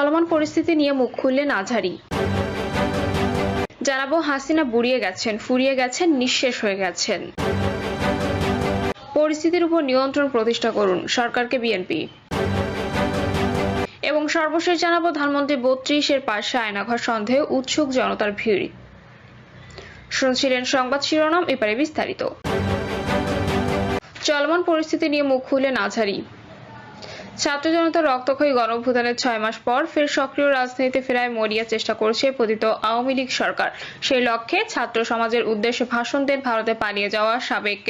চলমান পরিস্থিতি নিয়ে মুখ খুললেন আজহারী। জানাবো, হাসিনা বুড়িয়ে গেছেন, ফুরিয়ে গেছেন, নিঃশেষ হয়ে গেছেন। পরিস্থিতির উপর নিয়ন্ত্রণ প্রতিষ্ঠা করুন, সরকারকে বিএনপি। এবং সর্বশেষ জানাবো, ধানমন্ত্রী 32-এর পাশে আয়নাঘর সন্দেহে উৎসুক জনতার ভিড়। শুনছিলেন সংবাদ শিরোনাম, এবারে বিস্তারিত। চলমান পরিস্থিতি নিয়ে মুখ খুললেন আজহারী। ছাত্র জনতার রক্তক্ষয়ী গণঅভ্যুত্থানের 6 মাস পর ফের সক্রিয় রাজনীতিতে ফেরায় মরিয়া চেষ্টা করছে পতিত আওয়ামী লীগ সরকার। সেই লক্ষ্যে ছাত্র সমাজের উদ্দেশ্যে ভাষণ দেন ভারতে পালিয়ে যাওয়া সাবেক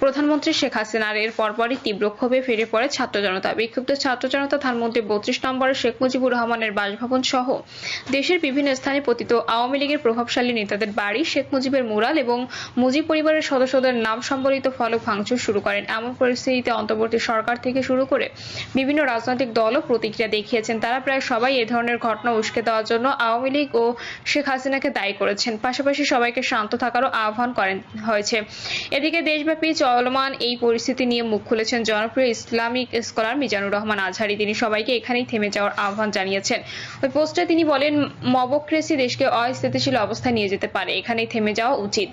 প্রধানমন্ত্রী শেখ হাসিনার। এর পরপরই তীব্র ক্ষোভে ফিরে পড়ে ছাত্র জনতা। বিক্ষুব্ধ ছাত্র জনতা ধানমন্ত্রী 32 নম্বরের শেখ মুজিবুর রহমানের বাসভবন সহ দেশের বিভিন্ন স্থানে পতিত আওয়ামী লীগের প্রভাবশালী নেতাদের বাড়ি, শেখ মুজিবের মুরাল এবং মুজিব পরিবারের সদস্যদের নাম সম্বলিত ফলক ভাঙচুর শুরু করেন। এমন পরিস্থিতিতে অন্তর্বর্তী সরকার থেকে শুরু করে বিভিন্ন রাজনৈতিক দলও প্রতিক্রিয়া দেখিয়েছেন। তারা প্রায় সবাই এ ধরনের ঘটনা উস্কে দেওয়ার জন্য আওয়ামী লীগ ও শেখ হাসিনাকে দায়ী করেছেন। পাশাপাশি সবাইকে শান্ত থাকারও আহ্বান করেন হয়েছে। এদিকে দেশব্যাপী চলমান এই পরিস্থিতি নিয়ে মুখ খুলেছেন জনপ্রিয় ইসলামিক স্কলার মিজানুর রহমান আজহারী। তিনি সবাইকে এখানেই থেমে যাওয়ার আহ্বান জানিয়েছেন। ওই পোস্টে তিনি বলেন, মবক্রেসি দেশকে অস্থিতিশীল অবস্থায় নিয়ে যেতে পারে, এখানেই থেমে যাওয়া উচিত।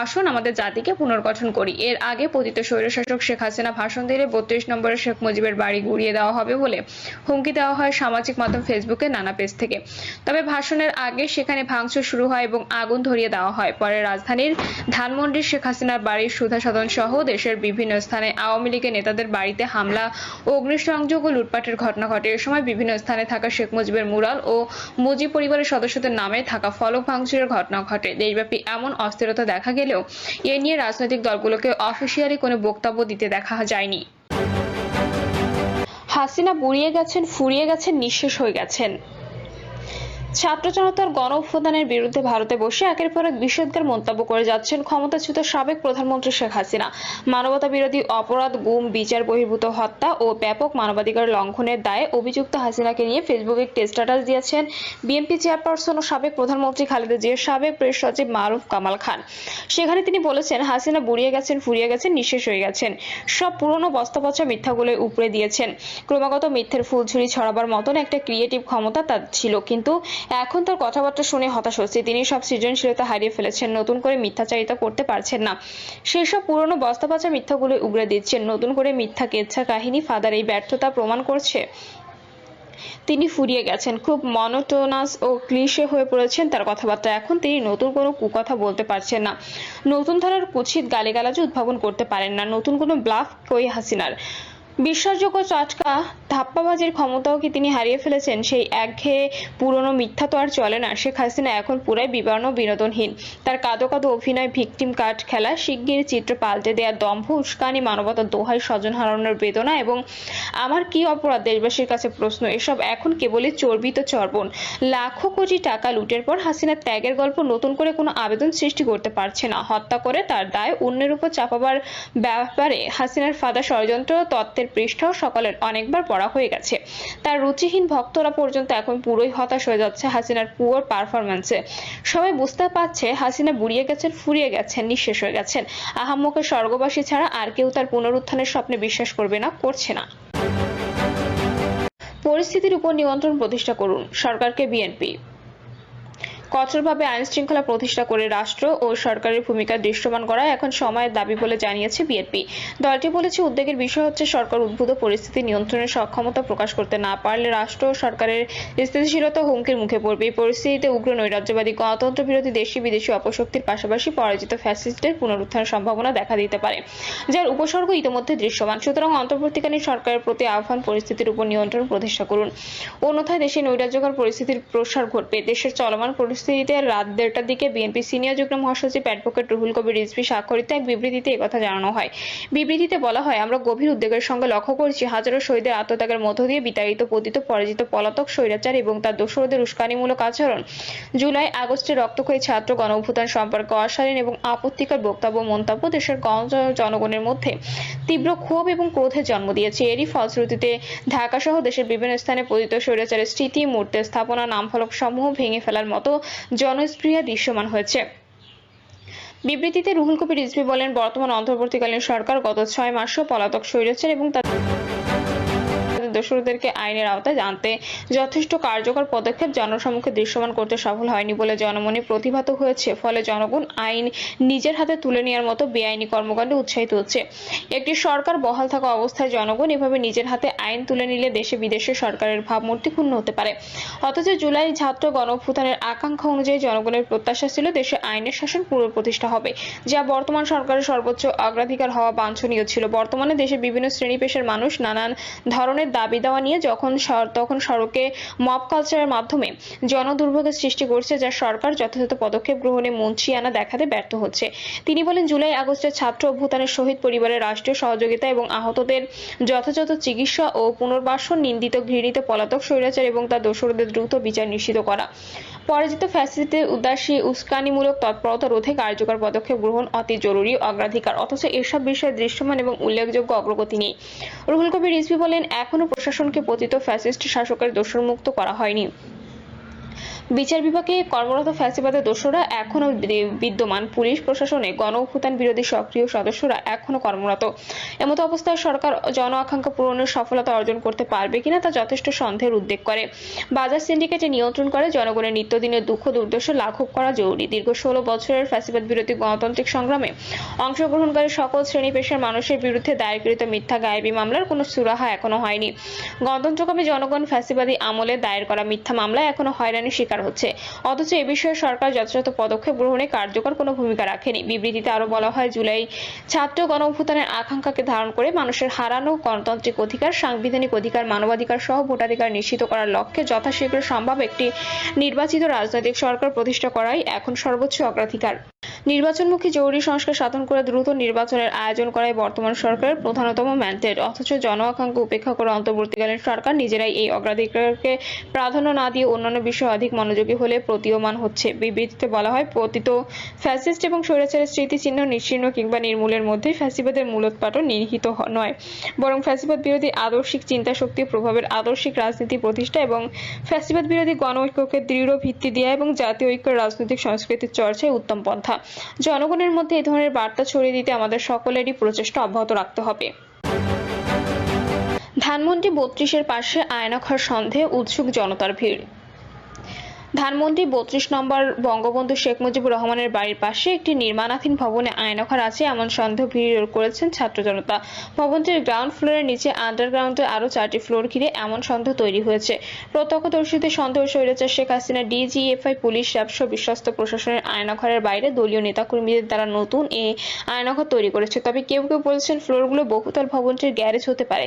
আসুন আমাদের জাতিকে পুনর্গঠন করি। এর আগে পতিত স্বৈরশাসক শেখ হাসিনা ভাষণ দিলে 32 নম্বরের শেখ মুজিবের বাড়ি গুড়িয়ে দেওয়া হবে বলে হুমকি দেওয়া হয় সামাজিক মাধ্যম ফেসবুকে নানা পেজ থেকে। তবে ভাষণের আগে সেখানে ভাঙচুর শুরু হয় এবং আগুন ধরিয়ে দেওয়া হয়। পরে রাজধানীর ধানমন্ডির শেখ হাসিনার বাড়ির সুধা সদন সহ দেশের বিভিন্ন স্থানে আওয়ামী লীগের নেতাদের বাড়িতে হামলা, অগ্নিসংযোগ ও লুটপাটের ঘটনা ঘটে। এ সময় বিভিন্ন স্থানে থাকা শেখ মুজিবের মুরাল ও মুজিব পরিবারের সদস্যদের নামে থাকা ফলক ভাঙচুরের ঘটনা ঘটে। দেশব্যাপী এমন অস্থিরতা দেখা গেলেও এ নিয়ে রাজনৈতিক দলগুলোকে অফিসিয়ালি কোনো বক্তব্য দিতে দেখা যায়নি। হাসিনা বুড়িয়ে গেছেন, ফুরিয়ে গেছেন, নিঃশেষ হয়ে গেছেন। ছাত্র জনতার গণ অভ্যুত্থানের বিরুদ্ধে ভারতে বসে একের পর এক বিষোদ্গার মন্তব্য করে যাচ্ছেন ক্ষমতাচ্যুত সাবেক প্রধানমন্ত্রী শেখ হাসিনা। মানবতা বিরোধী অপরাধ, গুম, বিচার বহির্ভূত হত্যা ও ব্যাপক মানবাধিকার লঙ্ঘনের দায়ে অভিযুক্ত হাসিনাকে নিয়ে ফেসবুকে একটি স্ট্যাটাস দিয়েছেন বিএনপি চেয়ারপারসন ও সাবেক প্রধানমন্ত্রী খালেদা জিয়ার সাবেক প্রেস সচিব মারুফ কামাল খান। সেখানে তিনি বলেছেন, হাসিনা বুড়িয়ে গেছেন, ফুরিয়ে গেছেন, নিঃশেষ হয়ে গেছেন। সব পুরনো বস্তাপচা মিথ্যাগুলো উপড়ে দিয়েছেন। ক্রমাগত মিথ্যের ফুলঝুরি ছড়াবার মতন একটা ক্রিয়েটিভ ক্ষমতা তার ছিল, কিন্তু এখন তার কথাবার্তা শুনে হতাশ হচ্ছে। তিনি সব সৃজনশীলতা হারিয়ে ফেলেছেন, নতুন করে মিথ্যাচারিতা করতে পারছেন না। সেই সব পুরনো বস্তাপচা মিথ্যাগুলো উগড়ে দিচ্ছেন। নতুন করে মিথ্যা কেচ্ছা কাহিনী ফাদার এই ব্যর্থতা প্রমাণ করছে তিনি ফুরিয়ে গেছেন। খুব মনোটোনাস ও ক্লিশে হয়ে পড়েছেন তার কথাবার্তা। এখন তিনি নতুন কোনো কুকথা বলতে পারছেন না, নতুন ধারার কুৎসিত গালিগালাজও উদ্ভাবন করতে পারেন না। নতুন কোনো ব্লাফ কই হাসিনার। বিশ্বাসযোগ্য চটকা ধাপ্পাবাজির ক্ষমতাও কি তিনি হারিয়ে ফেলেছেন? সেই একঘেয়ে পুরনো মিথ্যা তো আর চলে না। শেখ হাসিনা এখন পুরাই বিবর্ণ, বিনোদনহীন। তার কাঁদো কাঁদো অভিনয়, ভিকটিম কার্ড খেলা, শিগগির চিত্র পাল্টে দেওয়ার দম্ভ, উস্কানি, মানবতার দোহাই, স্বজন হারানোর বেদনা এবং আমার কি অপরাধ দেশবাসীর কাছে প্রশ্ন, এসব এখন কেবলই চর্বিত চর্বণ। লাখো কোটি টাকা লুটের পর হাসিনার ত্যাগের গল্প নতুন করে কোনো আবেদন সৃষ্টি করতে পারছে না। হত্যা করে তার দায় অন্যের উপর চাপাবার ব্যাপারে হাসিনার ফাঁদা ষড়যন্ত্র তত্ত্বের পৃষ্ঠাও সকলের অনেকবার পড়া হয়ে গেছে। তার রুচিহীন ভক্তরা পর্যন্ত এখন পুরোই হতাশ হয়ে যাচ্ছে হাসিনার পুয়ার পারফরম্যান্সে। সবাই বুঝতে পারছে হাসিনা বুড়িয়ে গেছেন, ফুরিয়ে গেছেন, নিঃশেষ হয়ে গেছেন। আহাম্মকের স্বর্গবাসী ছাড়া আর কেউ তার পুনরুত্থানের স্বপ্নে বিশ্বাস করবে না, করছে না। পরিস্থিতির উপর নিয়ন্ত্রণ প্রতিষ্ঠা করুন, সরকারকে বিএনপি। কঠোরভাবে আইন শৃঙ্খলা প্রতিষ্ঠা করে রাষ্ট্র ও সরকারের ভূমিকা দৃশ্যমান করা এখন সময়ের দাবি বলে জানিয়েছে বিএনপি। দলটি বলেছে, উদ্বেগের বিষয় হচ্ছে সরকার উদ্ভূত পরিস্থিতি নিয়ন্ত্রণের সক্ষমতা প্রকাশ করতে না পারলে রাষ্ট্র ও সরকারের স্থিতিশীলতা হুমকির মুখে পড়বে। এই পরিস্থিতিতে উগ্র নৈরাজ্যবাদী, গণতন্ত্র বিরোধী দেশি বিদেশি অপশক্তির পাশাপাশি পরাজিত ফ্যাসিস্টদের পুনরুত্থানের সম্ভাবনা দেখা দিতে পারে, যার উপসর্গ ইতিমধ্যে দৃশ্যমান। সুতরাং অন্তর্বর্তীকালীন সরকারের প্রতি আহ্বান, পরিস্থিতির উপর নিয়ন্ত্রণ প্রতিষ্ঠা করুন, অন্যথায় দেশে নৈরাজ্যকর পরিস্থিতির প্রসার ঘটবে। দেশের চলমান পরিস্থিতিতে রাত 1:30টার দিকে বিএনপি সিনিয়র যুগ্ম মহাসচিব অ্যাডভোকেট রুহুল কবির রিজভী স্বাক্ষরিত এক বিবৃতিতে একথা জানানো হয়। বিবৃতিতে বলা হয়, আমরা গভীর উদ্বেগের সঙ্গে লক্ষ্য করছি হাজারো শহীদের আত্মত্যাগের মধ্য দিয়ে বিতাড়িত, পতিত, পরাজিত, পলাতক স্বৈরাচার এবং তার দোসরদের উস্কানিমূলক আচরণ, জুলাই আগস্টের রক্তক্ষয়ী ছাত্র গণ অভ্যুত্থান সম্পর্কে অশালীন এবং আপত্তিকর বক্তব্য, মন্তব্য দেশের জনগণের মধ্যে তীব্র ক্ষোভ এবং ক্রোধের জন্ম দিয়েছে। এরই ফলশ্রুতিতে ঢাকা সহ দেশের বিভিন্ন স্থানে পতিত স্বৈরাচারের স্মৃতি, মূর্তি স্থাপনা, নামফলক সমূহ ভেঙে ফেলার মতো জনস্পৃহা দৃশ্যমান হয়েছে। বিবৃতিতে রুহুল কবির রিজভী বলেন, বর্তমান অন্তর্বর্তীকালীন সরকার গত 6 মাসও পলাতক স্বৈরাচার এবং তাদের দোষরদেরকে আইনের আওতায় আনতে যথেষ্ট কার্যকর পদক্ষেপ জনসম্মুখে দৃশ্যমান করতে সফল হয়নি বলে জনমনে প্রতিভাত হয়েছে। ফলে জনগণ আইন নিজের হাতে তুলে নেওয়ার মতো বেআইনি কর্মকাণ্ডে উৎসাহিত হচ্ছে। একটি সরকার বহাল থাকা অবস্থায় জনগণ এভাবে নিজের হাতে আইন তুলে নিলে দেশে বিদেশে সরকারের ভাবমূর্তি ক্ষুণ্ণ হতে পারে। অথচ জুলাই ছাত্র গণঅভ্যুত্থানের আকাঙ্ক্ষা অনুযায়ী জনগণের প্রত্যাশা ছিল দেশে আইনের শাসন পুনঃপ্রতিষ্ঠা হবে, যা বর্তমান সরকারের সর্বোচ্চ অগ্রাধিকার হওয়া বাঞ্ছনীয় ছিল। বর্তমানে দেশে বিভিন্ন শ্রেণী পেশার মানুষ নানান ধরনের দাবি দেওয়া নিয়ে তখন সড়কে মব কালচারের মাধ্যমে জনদুর্ভোগের সৃষ্টি করছে, যা সরকার যথাযথ পদক্ষেপ গ্রহণে মুন্সিয়ানা দেখাতে ব্যর্থ হচ্ছে। তিনি বলেন, জুলাই আগস্টের ছাত্র অভ্যুত্থানের শহীদ পরিবারের রাষ্ট্রীয় সহযোগিতা এবং আহতদের যথাযথ চিকিৎসা ও পুনর্বাসন, নিন্দিত ঘৃণিত পলাতক স্বৈরাচার এবং তার দোষরদের দ্রুত বিচার নিশ্চিত করা, পরাজিত ফ্যাসিস্টদের উস্কানিমূলক তৎপরতা রোধে কার্যকর পদক্ষেপ গ্রহণ অতি জরুরি অগ্রাধিকার। অথচ এসব বিষয়ে দৃশ্যমান এবং উল্লেখযোগ্য অগ্রগতি নেই। রুহুল কবির রিজভী বলেন, এখনো প্রশাসনকে পতিত ফ্যাসিস্ট শাসকের দোষরমুক্ত করা হয়নি। বিচার বিভাগে কর্মরত ফ্যাসিবাদের দোষরা এখনো বিদ্যমান, পুলিশ প্রশাসনে গণঅভ্যুত্থান বিরোধী সক্রিয় সদস্যরা এখনো কর্মরত। এমতো অবস্থায় সরকার জন আকাঙ্ক্ষা পূরণের সফলতা অর্জন করতে পারবে কিনা তা যথেষ্ট সন্দেহের উদ্বেগ করে। বাজার সিন্ডিকেটে নিয়ন্ত্রণ করে জনগণের নিত্যদিনের দুঃখ দুর্দশা লাঘব করা জরুরি। দীর্ঘ 16 বছরের ফ্যাসিবাদ বিরোধী গণতান্ত্রিক সংগ্রামে অংশগ্রহণকারী সকল শ্রেণী পেশার মানুষের বিরুদ্ধে দায়েরকৃত মিথ্যা গায়েবী মামলার কোনো সুরাহা এখনো হয়নি। গণতন্ত্রকামী জনগণ ফ্যাসিবাদী আমলে দায়ের করা মিথ্যা মামলায় এখনো হয়রানির শিকার হচ্ছে। অথচ এ বিষয়ে সরকার যথাযথ পদক্ষেপ গ্রহণে কার্যকর কোনো ভূমিকা রাখেনি। বিবৃতিতে আরো বলা হয়, জুলাই ছাত্র গণঅভ্যুত্থানের আকাঙ্ক্ষাকে ধারণ করে মানুষের হারানো গণতান্ত্রিক অধিকার, সাংবিধানিক অধিকার, মানবাধিকার সহ ভোটাধিকার নিশ্চিত করার লক্ষ্যে যথাশীঘ্র সম্ভব একটি নির্বাচিত রাজনৈতিক সরকার প্রতিষ্ঠা করাই এখন সর্বোচ্চ অগ্রাধিকার। নির্বাচনমুখী জরুরি সংস্কার সাধন করে দ্রুত নির্বাচনের আয়োজন করাই বর্তমান সরকারের প্রধানতম ম্যান্ডেট। অথচ জন আকাঙ্ক্ষা উপেক্ষা করে অন্তর্বর্তীকালীন সরকার নিজেরাই এই অগ্রাধিকারকে প্রাধান্য না দিয়ে অন্যান্য বিষয়ে অধিক মনোযোগী হলে প্রতীয়মান হচ্ছে। বিবৃতিতে বলা হয়, পতিত ফ্যাসিস্ট এবং স্বৈরাচারের স্মৃতিচিহ্ন নিশ্চিহ্ন কিংবা নির্মূলের মধ্যে ফ্যাসিবাদের মূলোৎপাটন নিহিত নয়, বরং ফ্যাসিবাদ বিরোধী আদর্শিক চিন্তাশক্তি প্রভাবের আদর্শিক রাজনীতি প্রতিষ্ঠা এবং ফ্যাসিবাদ বিরোধী গণ ঐক্যকে দৃঢ় ভিত্তি দেয়া এবং জাতীয় ঐক্যের রাজনৈতিক সংস্কৃতির চর্চায় উত্তম পন্থা। জনগণের মধ্যে এই ধরনের বার্তা ছড়িয়ে দিতে আমাদের সকলেরই প্রচেষ্টা অব্যাহত রাখতে হবে। ধানমন্ডি 32-এর পাশে আয়নাঘর সন্দেহে উৎসুক জনতার ভিড়। ধানমন্ডি 32 নম্বর বঙ্গবন্ধু শেখ মুজিবুর রহমানের বাড়ির পাশে একটি নির্মাণাধীন ভবনে আয়নাঘর আছে এমন সন্দেহ ভিড় করেছেন ছাত্র জনতা। ভবনটির গ্রাউন্ড ফ্লোরের নিচে আন্ডারগ্রাউন্ডে আরো 4টি ফ্লোর ঘিরে এমন সন্দেহ তৈরি হয়েছে। প্রত্যক্ষদর্শীদের সন্দেহ, স্বৈরাচার শেখ হাসিনা, ডিজিএফআই, পুলিশ, র্যাবসহ বিশ্বস্ত প্রশাসনের আয়নাঘরের বাইরে দলীয় নেতাকর্মীদের দ্বারা নতুন এই আয়নাঘর তৈরি করেছে। তবে কেউ কেউ বলছেন ফ্লোরগুলো বহুতল ভবনটির গ্যারেজ হতে পারে।